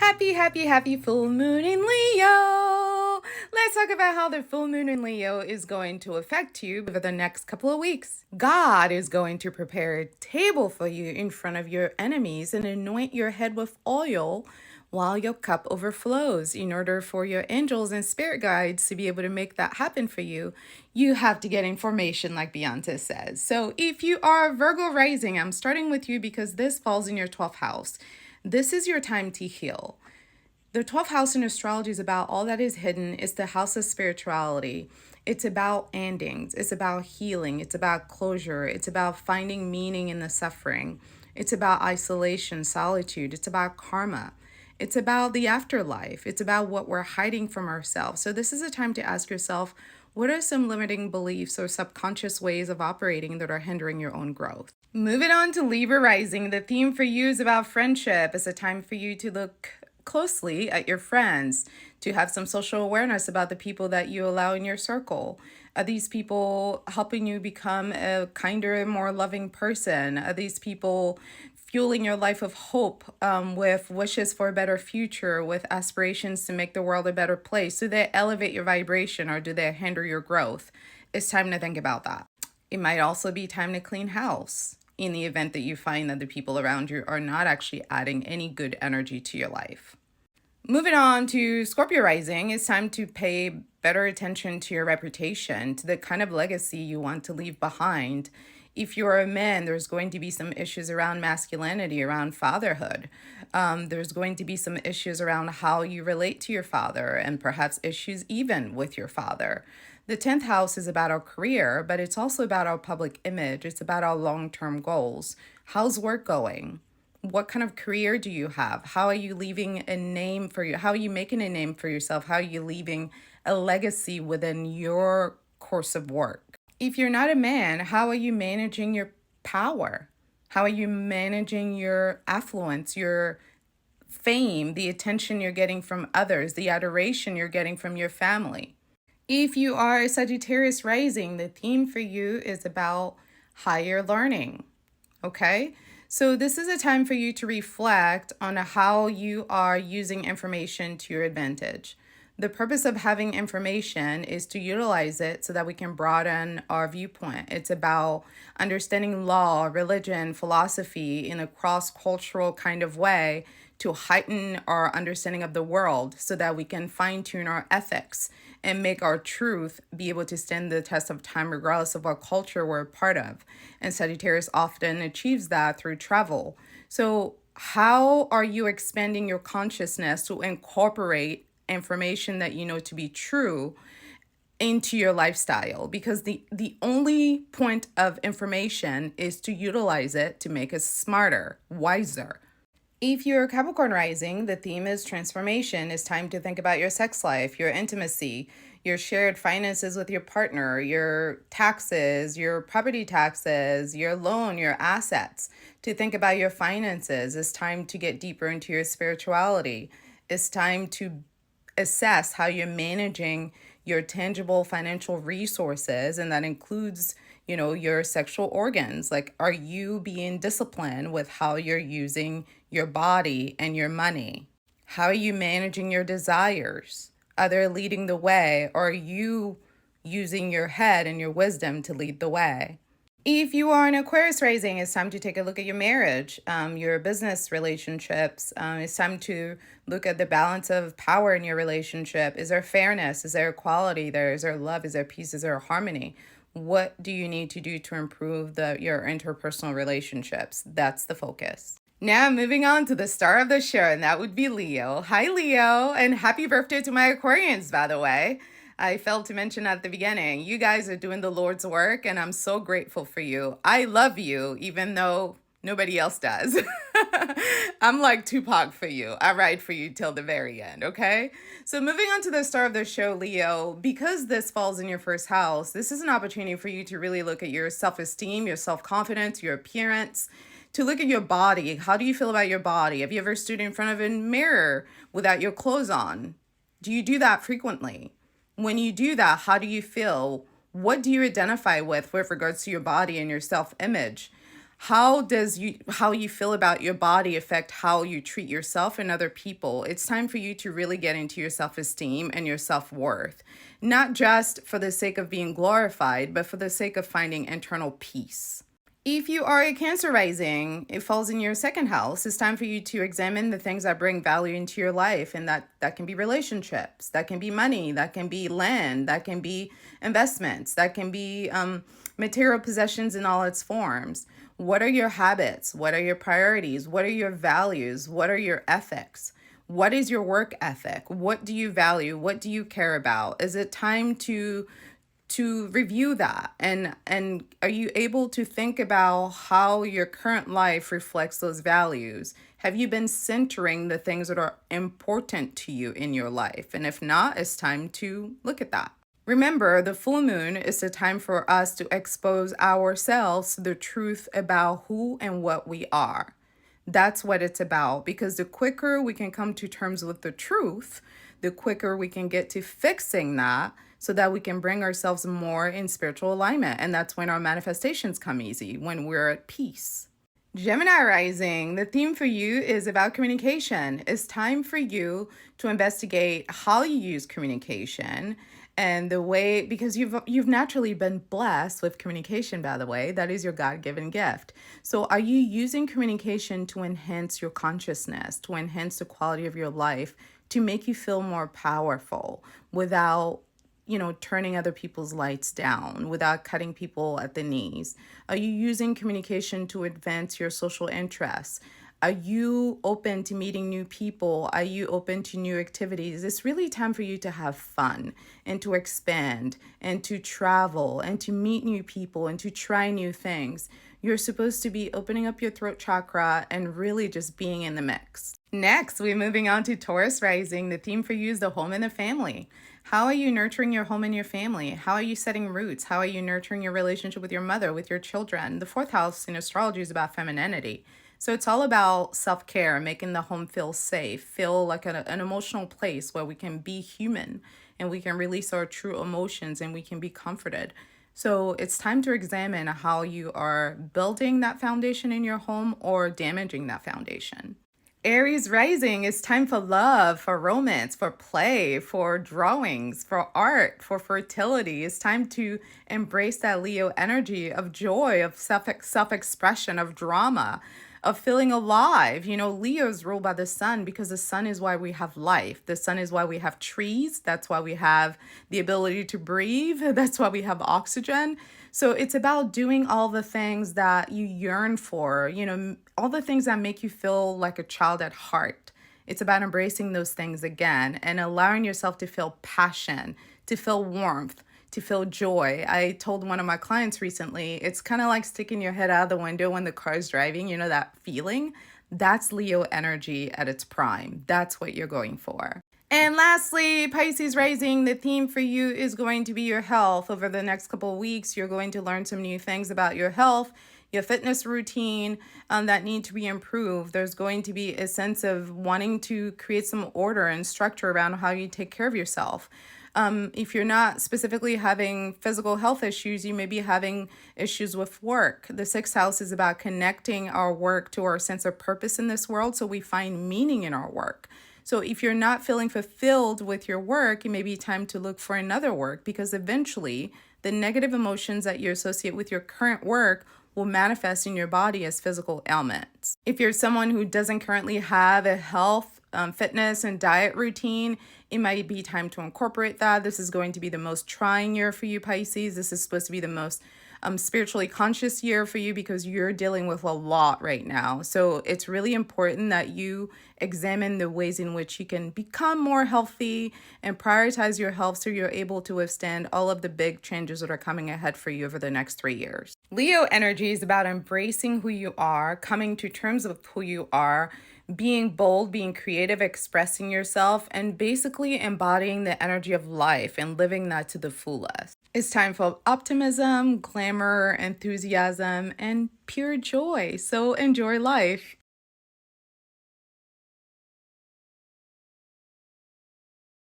Happy full moon in Leo. Let's talk about how the full moon in Leo is going to affect you over the next couple of weeks. God is going to prepare a table for you in front of your enemies and anoint your head with oil while your cup overflows. In order for your angels and spirit guides to be able to make that happen for you, you have to get information like Beyonce says. So if you are Virgo rising, I'm starting with you because this falls in your 12th house. This is your time to heal. The 12th house in astrology is about all that is hidden. It's the house of spirituality. It's about endings. It's about healing. It's about closure. It's about finding meaning in the suffering. It's about isolation, solitude. It's about karma. It's about the afterlife. It's about what we're hiding from ourselves. So this is a time to ask yourself, what are some limiting beliefs or subconscious ways of operating that are hindering your own growth? Moving on to Libra rising, the theme for you is about friendship. It's a time for you to look closely at your friends, to have some social awareness about the people that you allow in your circle. Are these people helping you become a kinder and more loving person? Are these people fueling your life of hope, with wishes for a better future, with aspirations to make the world a better place? Do they elevate your vibration or do they hinder your growth? It's time to think about that. It might also be time to clean house in the event that you find that the people around you are not actually adding any good energy to your life. Moving on to Scorpio rising, it's time to pay better attention to your reputation, to the kind of legacy you want to leave behind. If you're a man, there's going to be some issues around masculinity, around fatherhood. There's going to be some issues around how you relate to your father and perhaps issues even with your father. The 10th house is about our career, but it's also about our public image. It's about our long-term goals. How's work going? What kind of career do you have? How are you leaving a name for you? How are you making a name for yourself? How are you leaving a legacy within your course of work? If you're not a man, how are you managing your power? How are you managing your affluence, your fame, the attention you're getting from others, the adoration you're getting from your family? If you are a Sagittarius rising, the theme for you is about higher learning, okay? So this is a time for you to reflect on how you are using information to your advantage. The purpose of having information is to utilize it so that we can broaden our viewpoint. It's about understanding law, religion, philosophy in a cross-cultural kind of way to heighten our understanding of the world so that we can fine-tune our ethics and make our truth be able to stand the test of time regardless of what culture we're a part of. And Sagittarius often achieves that through travel. So how are you expanding your consciousness to incorporate information that you know to be true into your lifestyle? Because the only point of information is to utilize it to make us smarter, wiser. If you're Capricorn rising, the theme is transformation. It's time to think about your sex life, your intimacy, your shared finances with your partner, your taxes, your property taxes, your loan, your assets. To think about your finances. It's time to get deeper into your spirituality. It's time to assess how you're managing your tangible financial resources, and that includes your sexual organs. Like, are you being disciplined with how you're using your body and your money? How are you managing your desires? Are they leading the way, or are you using your head and your wisdom to lead the way? If you are an Aquarius rising, it's time to take a look at your marriage, your business relationships. It's time to look at the balance of power in your relationship. Is there fairness? Is there equality there? Is there love? Is there peace? Is there harmony? What do you need to do to improve your interpersonal relationships? That's the focus. Now moving on to the star of the show, and that would be Leo. Hi, Leo, and happy birthday to my Aquarians, by the way. I failed to mention at the beginning, you guys are doing the Lord's work, and I'm so grateful for you. I love you, even though nobody else does. I'm like Tupac for you. I ride for you till the very end, okay? So moving on to the star of the show, Leo, because this falls in your first house, this is an opportunity for you to really look at your self-esteem, your self-confidence, your appearance, to look at your body. How do you feel about your body? Have you ever stood in front of a mirror without your clothes on? Do you do that frequently? When you do that, how do you feel? What do you identify with regards to your body and your self-image? How you feel about your body affect how you treat yourself and other people? It's time for you to really get into your self-esteem and your self-worth, not just for the sake of being glorified, but for the sake of finding internal peace. If you are a Cancer rising, it falls in your second house. It's time for you to examine the things that bring value into your life. And that can be relationships, that can be money, that can be land, that can be investments, that can be material possessions in all its forms. What are your habits? What are your priorities? What are your values? What are your ethics? What is your work ethic? What do you value? What do you care about? Is it time to review that, and are you able to think about how your current life reflects those values? Have you been centering the things that are important to you in your life? And if not, it's time to look at that. Remember, the full moon is the time for us to expose ourselves to the truth about who and what we are. That's what it's about, because the quicker we can come to terms with the truth, the quicker we can get to fixing that, so that we can bring ourselves more in spiritual alignment. And that's when our manifestations come easy, when we're at peace. Gemini rising, the theme for you is about communication. It's time for you to investigate how you use communication and the way, because you've naturally been blessed with communication, by the way. That is your God-given gift. So are you using communication to enhance your consciousness, to enhance the quality of your life, to make you feel more powerful without turning other people's lights down, without cutting people at the knees? Are you using communication to advance your social interests? Are you open to meeting new people? Are you open to new activities? It's really time for you to have fun and to expand and to travel and to meet new people and to try new things. You're supposed to be opening up your throat chakra and really just being in the mix. Next, we're moving on to Taurus rising. The theme for you is the home and the family. How are you nurturing your home and your family? How are you setting roots? How are you nurturing your relationship with your mother, with your children? The fourth house in astrology is about femininity. So it's all about self-care, making the home feel safe, feel like an emotional place where we can be human and we can release our true emotions and we can be comforted. So it's time to examine how you are building that foundation in your home or damaging that foundation. Aries rising is time for love, for romance, for play, for drawings, for art, for fertility. It's time to embrace that Leo energy of joy, of self-expression, of drama, of feeling alive. Leo is ruled by the sun because the sun is why we have life. The sun is why we have trees. That's why we have the ability to breathe. That's why we have oxygen. So it's about doing all the things that you yearn for, all the things that make you feel like a child at heart. It's about embracing those things again and allowing yourself to feel passion, to feel warmth, to feel joy. I told one of my clients recently, it's kind of like sticking your head out of the window when the car's driving, that feeling. That's Leo energy at its prime. That's what you're going for. And lastly, Pisces rising, the theme for you is going to be your health. Over the next couple of weeks, you're going to learn some new things about your health, your fitness routine that need to be improved. There's going to be a sense of wanting to create some order and structure around how you take care of yourself. If you're not specifically having physical health issues, you may be having issues with work. The sixth house is about connecting our work to our sense of purpose in this world, so we find meaning in our work. So if you're not feeling fulfilled with your work, it may be time to look for another work, because eventually the negative emotions that you associate with your current work will manifest in your body as physical ailments. If you're someone who doesn't currently have a health, fitness, and diet routine, it might be time to incorporate that. This is going to be the most trying year for you, Pisces. This is supposed to be the most spiritually conscious year for you because you're dealing with a lot right now. So it's really important that you examine the ways in which you can become more healthy and prioritize your health so you're able to withstand all of the big changes that are coming ahead for you over the next 3 years. Leo energy is about embracing who you are, coming to terms with who you are, being bold, being creative, expressing yourself, and basically embodying the energy of life and living that to the fullest. It's time for optimism, glamour, enthusiasm, and pure joy. So enjoy life.